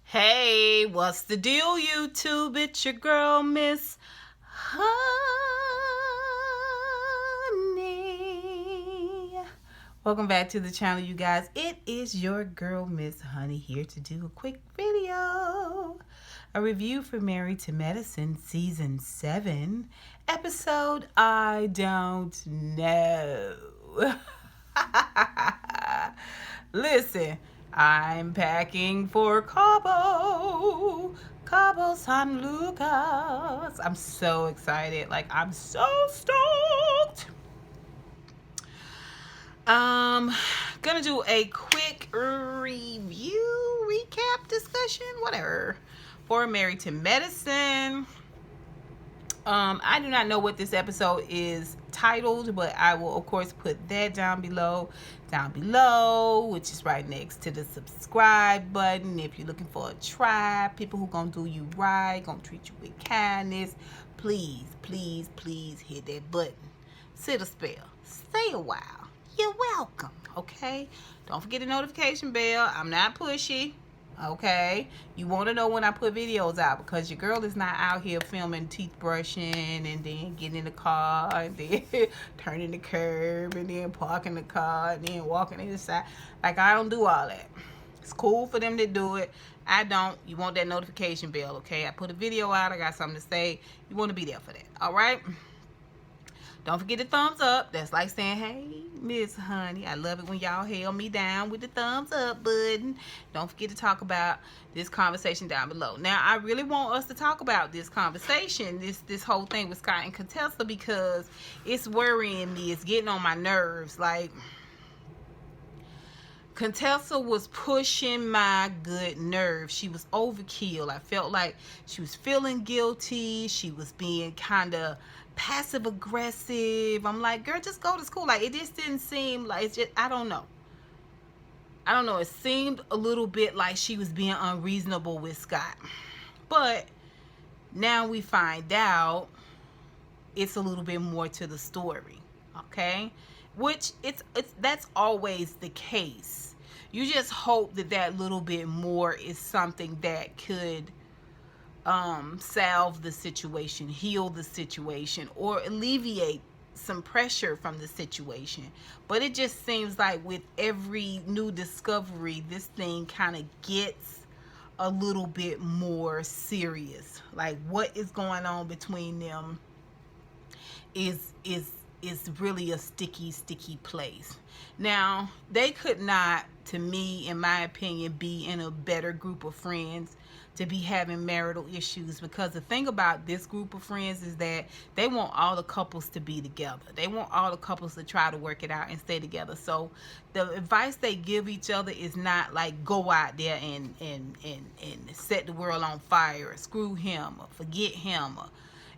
Hey, what's the deal, YouTube? It's your girl, Miss Honey. Welcome back to the channel, you guys. It is your girl, Miss Honey, here to do a quick video. A review for Married to Medicine, Season 7, episode I Don't Know. Listen, I'm packing for Cabo San Lucas. I'm so excited. I'm so stoked. Gonna do a quick review, recap, discussion, whatever, for Married to Medicine. I do not know what this episode is titled, but I will of course put that down below, which is right next to the subscribe button. If you're looking for a tribe, people who gonna do you right, gonna treat you with kindness, please hit that button. Sit a spell, stay a while. You're welcome. Okay, don't forget the notification bell. I'm not pushy. Okay, you want to know when I put videos out, because your girl is not out here filming teeth brushing and then getting in the car and then turning the curb and then parking the car and then walking inside. I don't do all that. It's cool for them to do it. I don't. You want that notification bell. Okay, I put a video out, I got something to say, you want to be there for that. All right, don't forget the thumbs up. That's like saying, hey, Miss Honey, I love it when y'all held me down with the thumbs up button. Don't forget to talk about this conversation down below. Now, I really want us to talk about this conversation, this whole thing with Scott and Contessa, because it's worrying me. It's getting on my nerves. Contessa was pushing my good nerves. She was overkill. I felt like she was feeling guilty. She was being kind of passive aggressive. I'm like, girl, just go to school. It just didn't seem like, it's just, I don't know. It seemed a little bit like she was being unreasonable with Scott. But now we find out it's a little bit more to the story. Okay? Which that's always the case. You just hope that little bit more is something that could salve the situation, heal the situation, or alleviate some pressure from the situation. But it just seems like with every new discovery, this thing kind of gets a little bit more serious. What is going on between them is really a sticky place. Now, they could not, to me, in my opinion, be in a better group of friends to be having marital issues, because the thing about this group of friends is that they want all the couples to be together. They want all the couples to try to work it out and stay together. So the advice they give each other is not go out there and set the world on fire, or screw him, or forget him, or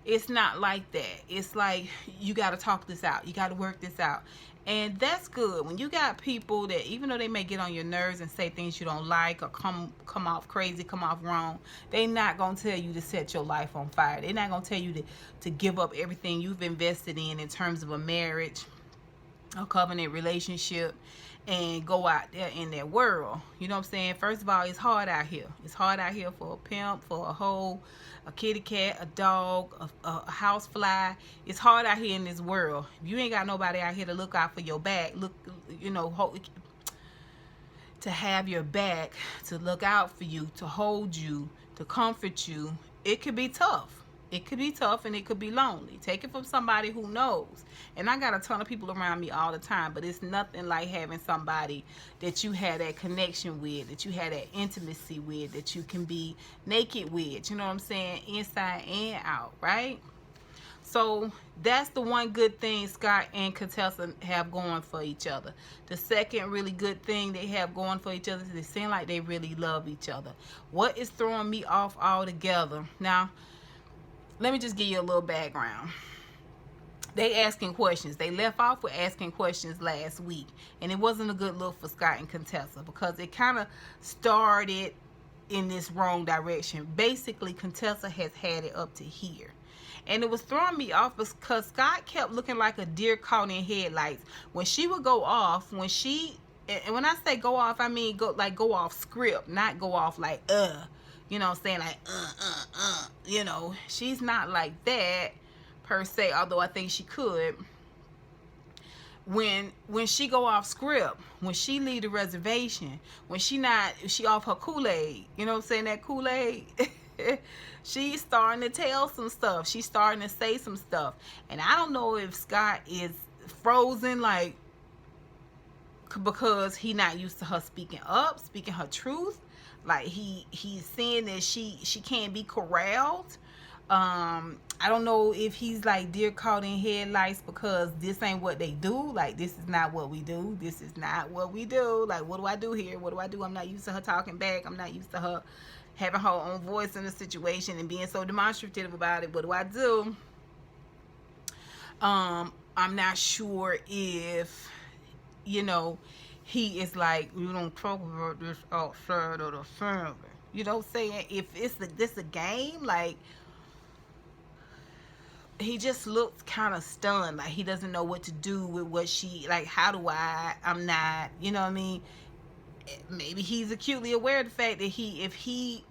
it's not like that. It's like, you got to talk this out. You got to work this out. And that's good. When you got people that, even though they may get on your nerves and say things you don't like, or come off crazy, come off wrong, they not going to tell you to set your life on fire. They're not going to tell you to give up everything you've invested in terms of a marriage, a covenant relationship, and go out there in that world. You know what I'm saying? First of all, it's hard out here. It's hard out here for a pimp, for a hoe, a kitty cat, a dog, a house fly. It's hard out here in this world. If you ain't got nobody out here to look out for your back, to have your back, to look out for you, to hold you, to comfort you, it could be tough. It could be tough, and it could be lonely. Take it from somebody who knows. And I got a ton of people around me all the time, but it's nothing like having somebody that you had that connection with, that you had that intimacy with, that you can be naked with, you know what I'm saying, inside and out, right? So that's the one good thing Scott and Contessa have going for each other. The second really good thing they have going for each other is they seem like they really love each other. What is throwing me off altogether? Now, let me just give you a little background. They asking questions. They left off with asking questions last week, and it wasn't a good look for Scott and Contessa, because it kind of started in this wrong direction. Basically, Contessa has had it up to here, and it was throwing me off because Scott kept looking like a deer caught in headlights. When she would go off, when she and when I say go off, I mean go off script, not go off like you know what I'm saying, like you know, she's not like that per se, although I think she could. When she go off script, when she leave the reservation, when she off her Kool-Aid, you know what I'm saying, that Kool-Aid, she's starting to tell some stuff. She's starting to say some stuff. And I don't know if Scott is frozen, like, because he not used to her speaking her truth. Like he's saying that she can't be corralled. I don't know if he's like deer caught in headlights because this ain't what they do. Like, this is not what we do. This is not what we do. Like, what do I do here? What do I do? I'm not used to her talking back. I'm not used to her having her own voice in the situation and being so demonstrative about it. What do I do? I'm not sure if, you know, he is like, you don't talk about this outside of the family. You know what I'm saying? If this a game, like, he just looks kind of stunned, like he doesn't know what to do with what she, like, how do I'm not, you know what I mean? Maybe he's acutely aware of the fact that if he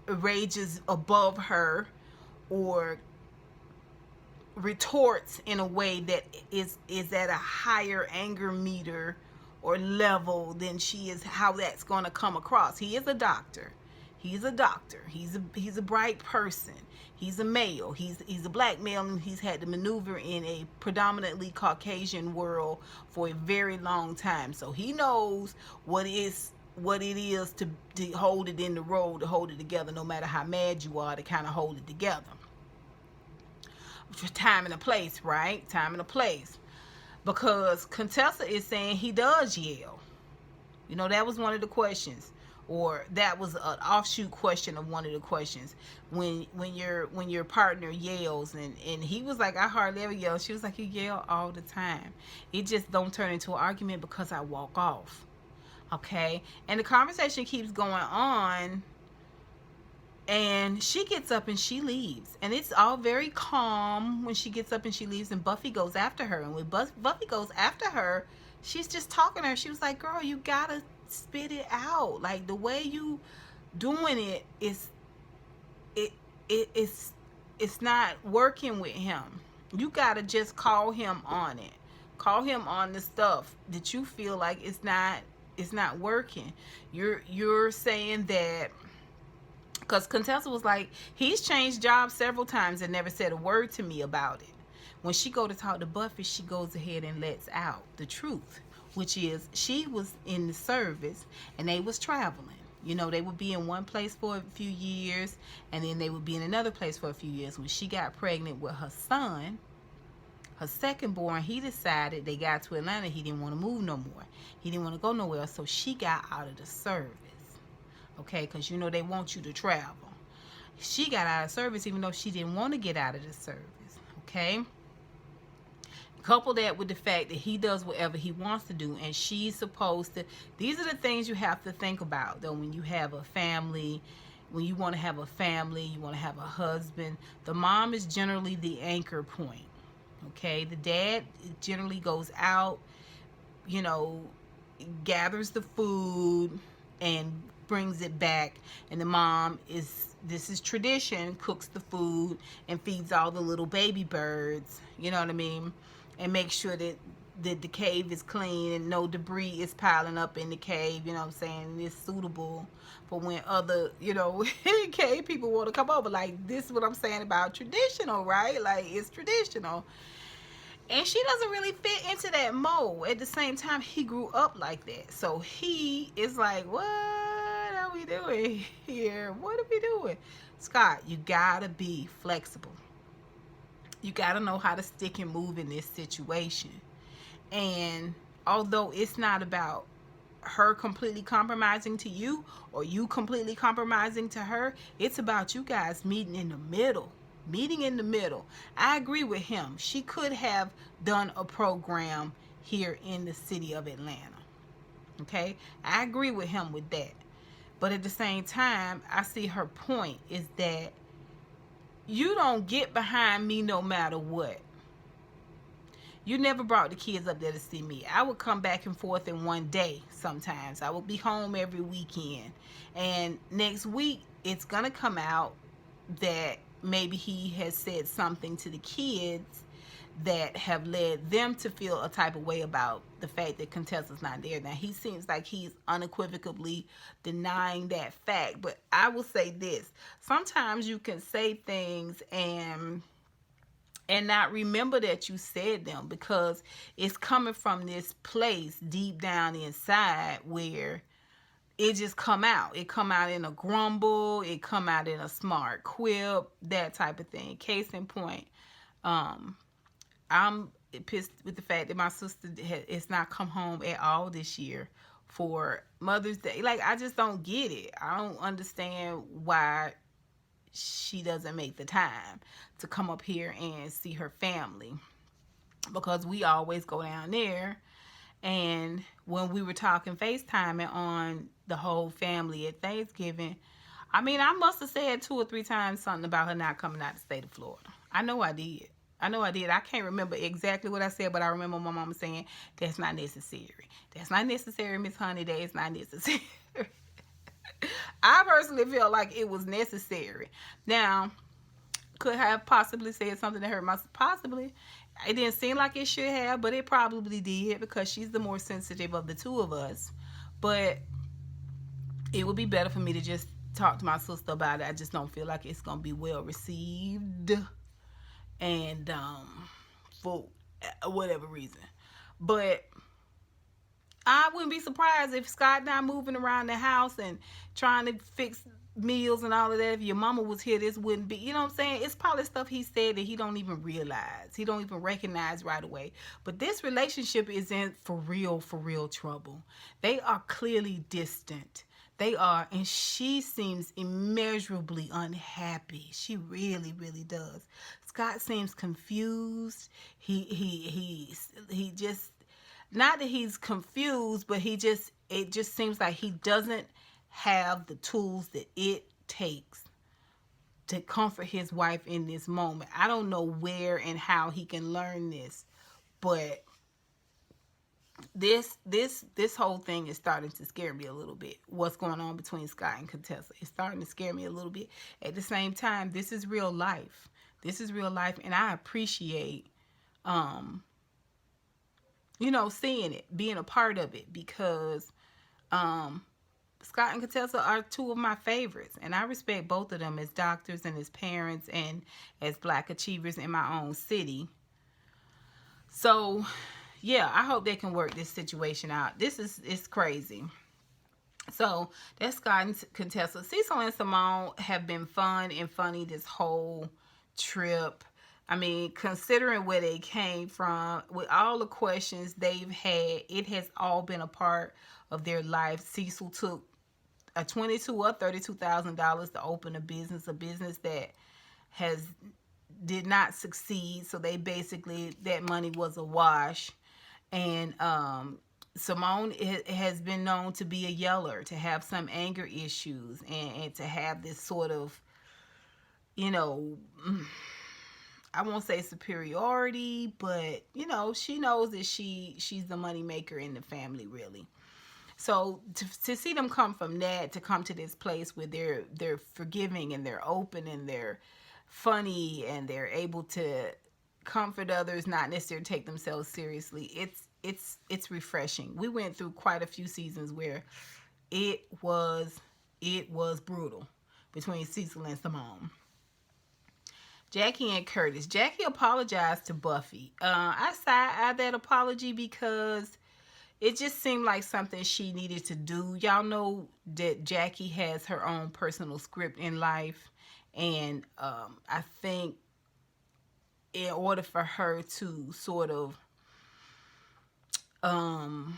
rages above her or retorts in a way that is at a higher anger meter or level than she is, how that's going to come across. He is a doctor. He's a bright person. He's a male. He's a black male, and he's had to maneuver in a predominantly Caucasian world for a very long time. So he knows what it is to hold it in the road, to hold it together, no matter how mad you are, to kind of hold it together. For time and a place, right? Time and a place. Because Contessa is saying he does yell. You know, that was one of the questions. Or that was an offshoot question of one of the questions. When your partner yells, and he was like, I hardly ever yell. She was like, you yell all the time. It just don't turn into an argument because I walk off. Okay? And the conversation keeps going on, and she gets up and she leaves. And it's all very calm when she gets up and she leaves, and Buffy goes after her. And when Buffy goes after her, she's just talking to her. She was like, girl, you gotta spit it out. Like, the way you doing it is it's not working with him. You gotta just call him on it. Call him on the stuff that you feel like it's not working. You're saying that because Contessa was like, he's changed jobs several times and never said a word to me about it. When she go to talk to Buffy, she goes ahead and lets out the truth, which is she was in the service and they was traveling. You know, they would be in one place for a few years, and then they would be in another place for a few years. When she got pregnant with her son, her second born, he decided, they got to Atlanta, he didn't want to move no more. He didn't want to go nowhere, so she got out of the service. Okay, because you know they want you to travel. She got out of service even though she didn't want to get out of the service. Okay? Couple that with the fact that he does whatever he wants to do, and she's supposed to. These are the things you have to think about, though, when you have a family, when you want to have a family, you want to have a husband. The mom is generally the anchor point. Okay? The dad generally goes out, you know, gathers the food and brings it back, and the mom this is tradition, cooks the food and feeds all the little baby birds, you know what I mean, and make sure that the cave is clean and no debris is piling up in the cave, you know what I'm saying, and it's suitable for when other, you know, cave people want to come over. Like, this is what I'm saying about traditional, right? Like, it's traditional. And she doesn't really fit into that mold. At the same time, he grew up like that. So he is like, what are we doing here? What are we doing? Scott, you gotta be flexible. You gotta know how to stick and move in this situation. And although it's not about her completely compromising to you or you completely compromising to her, it's about you guys meeting in the middle. Meeting in the middle. I agree with him. She could have done a program here in the city of Atlanta. Okay? I agree with him with that. But at the same time, I see her point is that you don't get behind me no matter what. You never brought the kids up there to see me. I would come back and forth in one day sometimes. I would be home every weekend. And next week, it's going to come out that maybe he has said something to the kids that have led them to feel a type of way about the fact that Contessa's not there. Now, he seems like he's unequivocally denying that fact. But I will say this. Sometimes you can say things and not remember that you said them, because it's coming from this place deep down inside where it just come out. It come out in a grumble. It come out in a smart quip, that type of thing. Case in point, I'm pissed with the fact that my sister has not come home at all this year for Mother's Day. Like, I just don't get it. I don't understand why she doesn't make the time to come up here and see her family, because we always go down there. And when we were talking FaceTiming on the whole family at Thanksgiving, I mean, I must have said 2 or 3 times something about her not coming out of the state of Florida. I know I did. I can't remember exactly what I said, but I remember my mama saying, that's not necessary. That's not necessary, Miss Honey. That is not necessary. I personally feel like it was necessary. Now, could have possibly said something that hurt my... Possibly. It didn't seem like it should have, but it probably did, because she's the more sensitive of the two of us. But it would be better for me to just talk to my sister about it. I just don't feel like it's going to be well received. And for whatever reason. But I wouldn't be surprised if Scott not moving around the house and trying to fix meals and all of that. If your mama was here, this wouldn't be, you know what I'm saying? It's probably stuff he said that he don't even realize. He don't even recognize right away. But this relationship is in for real trouble. They are clearly distant. They are, and she seems immeasurably unhappy. She really does. Scott seems confused. He just, not that he's confused, but it just seems like he doesn't have the tools that it takes to comfort his wife in this moment. I don't know where and how he can learn this, but this whole thing is starting to scare me a little bit. What's going on between Scott and Contessa? It's starting to scare me a little bit. At the same time, this is real life. This is real life, and I appreciate seeing it, being a part of it, because Scott and Contessa are 2 of my favorites, and I respect both of them as doctors and as parents and as Black achievers in my own city. So, yeah, I hope they can work this situation out. It's crazy. So, that's Scott and Contessa. Cecil and Simone have been fun and funny this whole trip. I mean, considering where they came from, with all the questions they've had, it has all been a part of their life. Cecil took a $22,000 or $32,000 to open a business that did not succeed. So they basically, that money was a wash. And Simone has been known to be a yeller, to have some anger issues, and to have this sort of, I won't say superiority, but she knows that she's the money maker in the family, really. So to see them come from that to come to this place where they're forgiving and they're open and they're funny and they're able to comfort others, not necessarily take themselves seriously, it's refreshing. We went through quite a few seasons where it was brutal between Cecil and Simone. Jackie and Curtis. Jackie apologized to Buffy. I side-eyed that apology because it just seemed like something she needed to do. Y'all know that Jackie has her own personal script in life. And I think in order for her to sort of not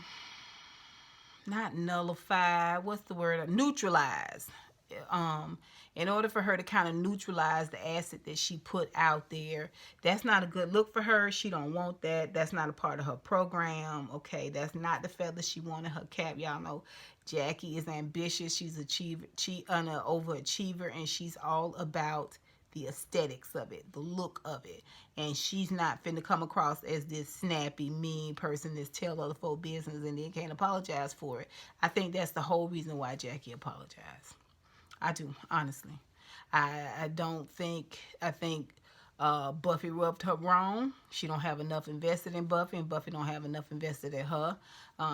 nullify, what's the word? Neutralize. In order for her to kind of neutralize the acid that she put out there, that's not a good look for her. She don't want that. That's not a part of her program. Okay, that's not the feather she wanted her cap. Y'all know Jackie is ambitious. She's an overachiever, and she's all about the aesthetics of it, the look of it. And she's not finna come across as this snappy, mean person that's tell other folk business and then can't apologize for it. I think that's the whole reason why Jackie apologized. I do, honestly. I don't think, I think Buffy rubbed her wrong. She don't have enough invested in Buffy, and Buffy don't have enough invested in her.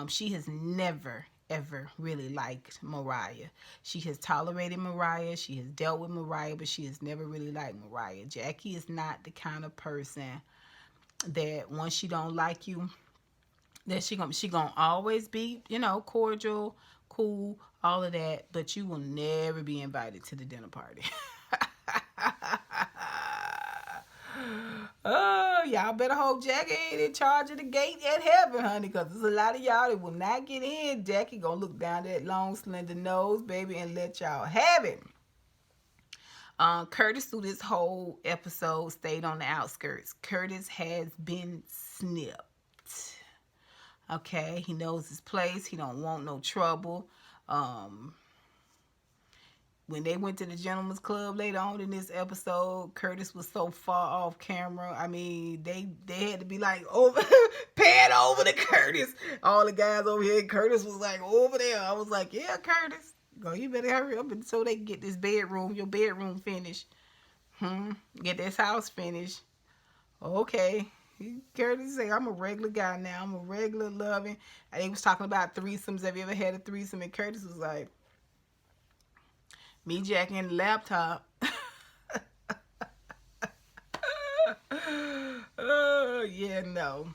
She has never, ever really liked Mariah. She has tolerated Mariah. She has dealt with Mariah, but she has never really liked Mariah. Jackie is not the kind of person that once she don't like you, that she gonna always be, cordial, cool, all of that, but you will never be invited to the dinner party. Oh, y'all better hope Jackie ain't in charge of the gate at heaven, honey, because there's a lot of y'all that will not get in. Jackie gonna look down that long, slender nose, baby, and let y'all have it. Curtis, through this whole episode, stayed on the outskirts. Curtis has been snipped. Okay, he knows his place. He don't want no trouble. When they went to the gentleman's club later on in this episode, Curtis was so far off camera. I mean, they had to be like over pan over to Curtis. All the guys over here, Curtis was like over there. I was like, yeah, Curtis, go, you better hurry up and so they can get this your bedroom finished. Get this house finished. Okay. Curtis say, I'm a regular guy now. I'm a regular loving. And they was talking about threesomes. Have you ever had a threesome? And Curtis was like, me, Jackie, and the laptop. Yeah, no.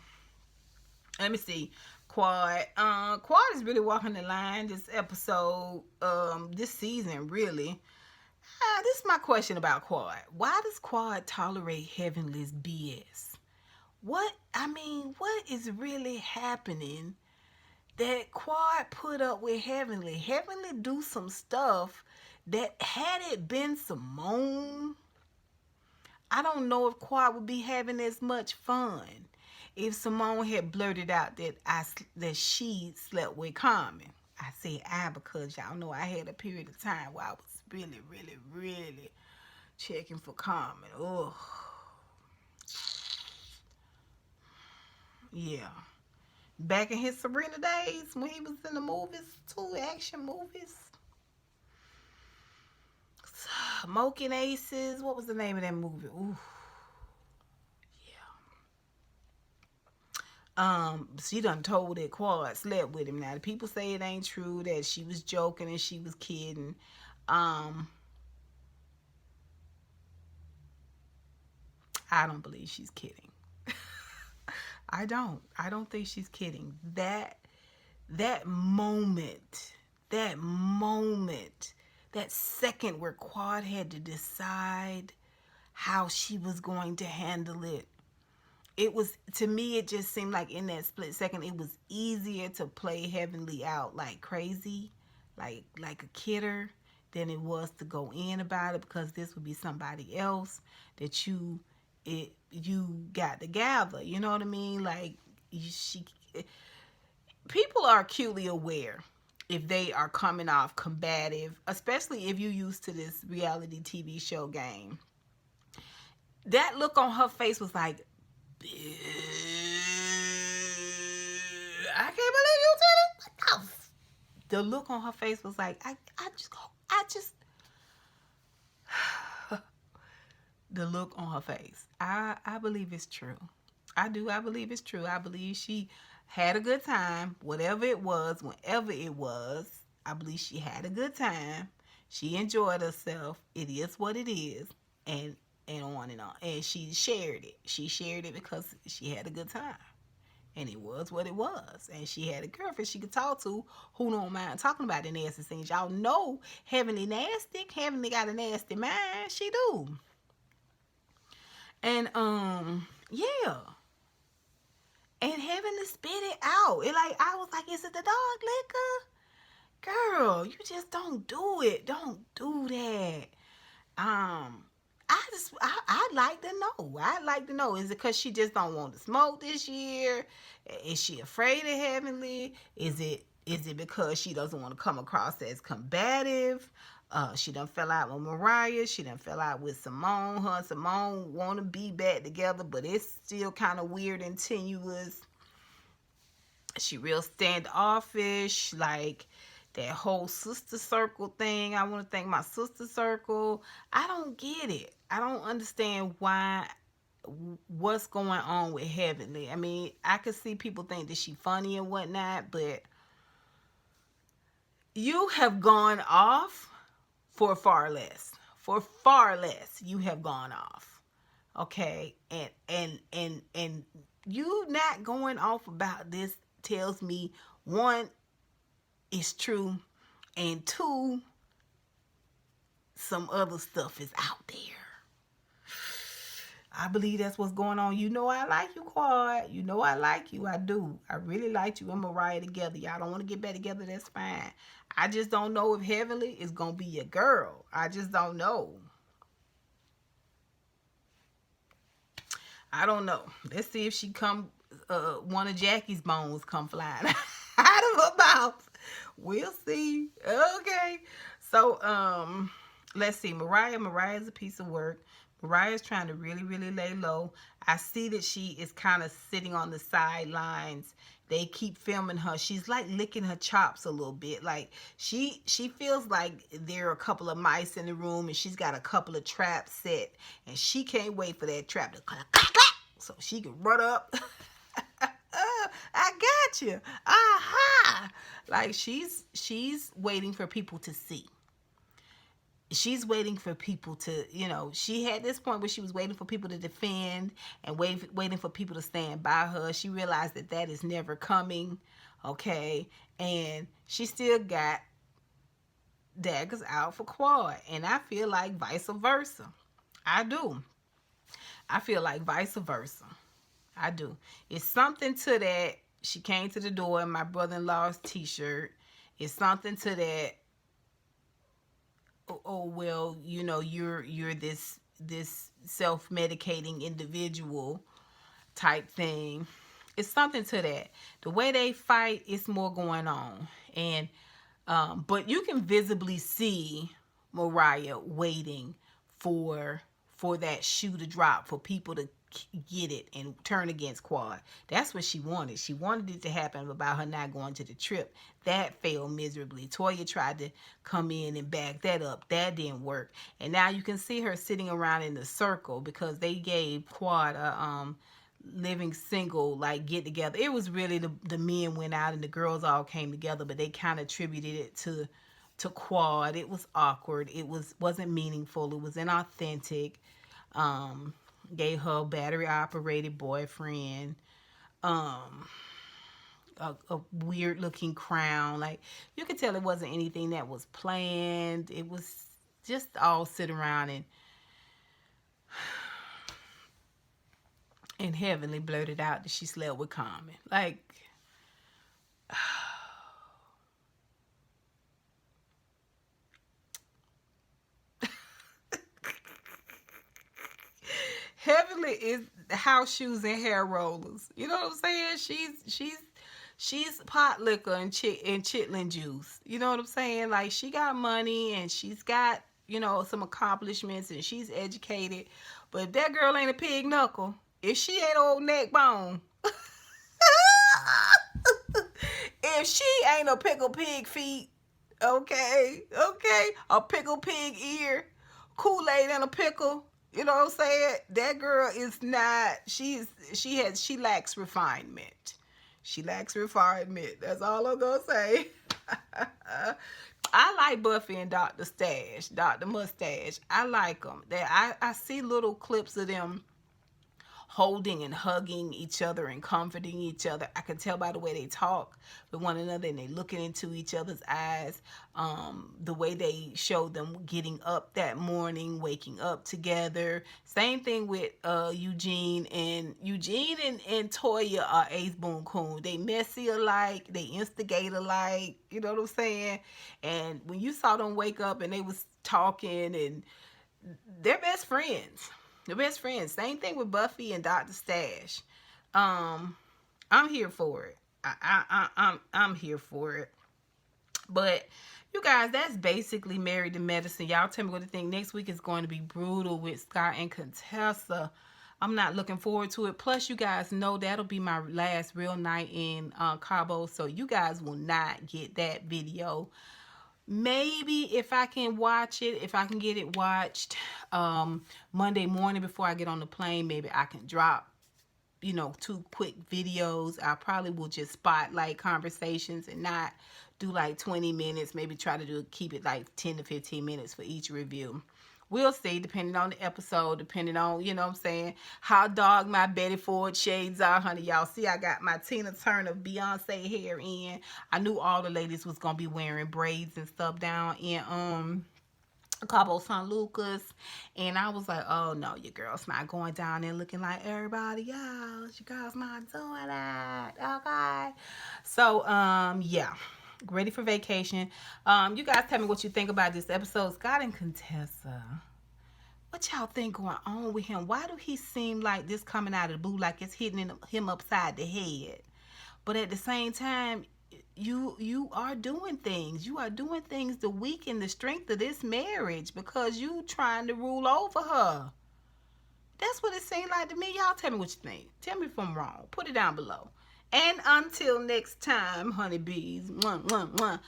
Let me see. Quad. Quad is really walking the line this episode, this season, really. This is my question about Quad. Why does Quad tolerate Heavenly's BS? What is really happening that Quad put up with Heavenly? Heavenly do some stuff that had it been Simone, I don't know if Quad would be having as much fun if Simone had blurted out that she slept with Carmen. I say I because y'all know I had a period of time where I was really, really, really checking for Carmen. Ugh. Yeah. Back in his Sabrina days when he was in the movies, 2 action movies. Smoking Aces. What was the name of that movie? Ooh. Yeah. She done told that Quad slept with him. Now the people say it ain't true, that she was joking and she was kidding. I don't believe she's kidding. I don't think she's kidding. That moment, that second where Quad had to decide how she was going to handle it. It was, to me, it just seemed like in that split second, it was easier to play Heavenly out like crazy, like a kidder, than it was to go in about it, because this would be somebody else that you got to gather. You know what I mean? Like, people are acutely aware if they are coming off combative, especially if you're used to this reality TV show game. That look on her face was like, I can't believe you did it. The look on her face was like, I just the look on her face. I believe it's true. I do. I believe it's true. I believe she had a good time, whatever it was, whenever it was. I believe she had a good time. She enjoyed herself. It is what it is. And on and on. And she shared it. She shared it because she had a good time. And it was what it was. And she had a girlfriend she could talk to who don't mind talking about the nasty things. Y'all know Heavenly nasty. Heavenly got a nasty mind. She do. And, yeah. And Heavenly spit it out. I was like, is it the dog liquor? Girl, you just don't do it. Don't do that. I'd like to know. I'd like to know. Is it because she just don't want to smoke this year? Is she afraid of Heavenly? Is it Is it because she doesn't want to come across as combative? She done fell out with Mariah. She done fell out with Simone. Her and Simone want to be back together, but it's still kind of weird and tenuous. She real standoffish, like that whole sister circle thing. I want to thank my sister circle. I don't get it. I don't understand what's going on with Heavenly. I mean, I could see people think that she funny and whatnot, but you have gone off for far less. For far less, you have gone off. Okay, and you not going off about this tells me, one, it's true, and two, some other stuff is out there. I believe that's what's going on. You know I like you, Quad. You know I like you. I do. I really like you and Mariah together. Y'all don't want to get back together, that's fine. I just don't know if Heavenly is going to be your girl. I just don't know. I don't know. Let's see if she come, one of Jackie's bones come flying out of her mouth. We'll see. Okay. So, let's see. Mariah's a piece of work. Mariah's trying to really, really lay low. I see that she is kind of sitting on the sidelines. They keep filming her. She's like licking her chops a little bit. Like she feels like there are a couple of mice in the room and she's got a couple of traps set. And she can't wait for that trap to clack, clack, clack, so she can run up. I got you. Aha. Like she's waiting for people to see. She's waiting for people to, she had this point where she was waiting for people to defend and waiting for people to stand by her. She realized that is never coming, okay? And she still got daggers out for Quad. And I feel like vice versa. I do. I feel like vice versa. I do. It's something to that. She came to the door in my brother-in-law's t-shirt. It's something to that. Oh well, you're this self-medicating individual type thing. It's something to that. The way they fight, it's more going on. And but you can visibly see Mariah waiting for that shoe to drop, for people to get it and turn against Quad. That's what she wanted. She wanted it to happen about her not going to the trip. That failed miserably. Toya tried to come in and back that up. That didn't work. And now you can see her sitting around in the circle because they gave Quad a living single like get together. It was really the men went out and the girls all came together, but they kind of attributed it to Quad. It was awkward. It wasn't meaningful. It was inauthentic. Gave her a battery operated boyfriend, a weird looking crown. Like you could tell it wasn't anything that was planned. It was just all sit around and Heavenly blurted out that she slept with Common. Like Heavenly is house shoes and hair rollers. You know what I'm saying? She's pot liquor and chitlin juice. You know what I'm saying? Like she got money and she's got, some accomplishments and she's educated. But if that girl ain't a pig knuckle, if she ain't old neck bone, if she ain't a pickle pig feet, okay, a pickle pig ear, Kool-Aid and a pickle. You know what I'm saying? That girl is not, she lacks refinement. She lacks refinement. That's all I'm going to say. I like Buffy and Dr. Mustache. I like them. I see little clips of them holding and hugging each other and comforting each other. I can tell by the way they talk with one another and they looking into each other's eyes. The way they showed them getting up that morning, waking up together. Same thing with Eugene and Toya are Ace Boon Coon. They messy alike, they instigate alike, you know what I'm saying? And when you saw them wake up and they was talking, and they're best friends. The best friends. Same thing with Buffy and Dr. Stash. I'm here for it. I'm here for it. But you guys, that's basically Married to Medicine. Y'all tell me what you think. Next week is going to be brutal with Scott and Contessa. I'm not looking forward to it. Plus, you guys know that'll be my last real night in Cabo, so you guys will not get that video. Maybe if I can watch it, if I can get it watched Monday morning before I get on the plane, maybe I can drop, you know, 2 quick videos. I probably will just spotlight conversations and not do like 20 minutes. Maybe try to keep it like 10 to 15 minutes for each review. We'll see, depending on the episode, depending on, you know what I'm saying, how dark my Betty Ford shades are, honey. Y'all see I got my Tina Turner Beyonce hair in. I knew all the ladies was going to be wearing braids and stuff down in Cabo San Lucas, and I was like, oh no, your girl's not going down there looking like everybody else. Your girl's not doing that. Okay. So yeah, ready for vacation. You guys tell me what you think about this episode. Scott and Contessa, what y'all think going on with him? Why do he seem like this coming out of the blue, like it's hitting him upside the head? But at the same time, you are doing things. You are doing things to weaken the strength of this marriage because you trying to rule over her. That's what it seemed like to me. Y'all tell me what you think. Tell me if I'm wrong. Put it down below. And until next time, honeybees, mwah, mwah, mwah,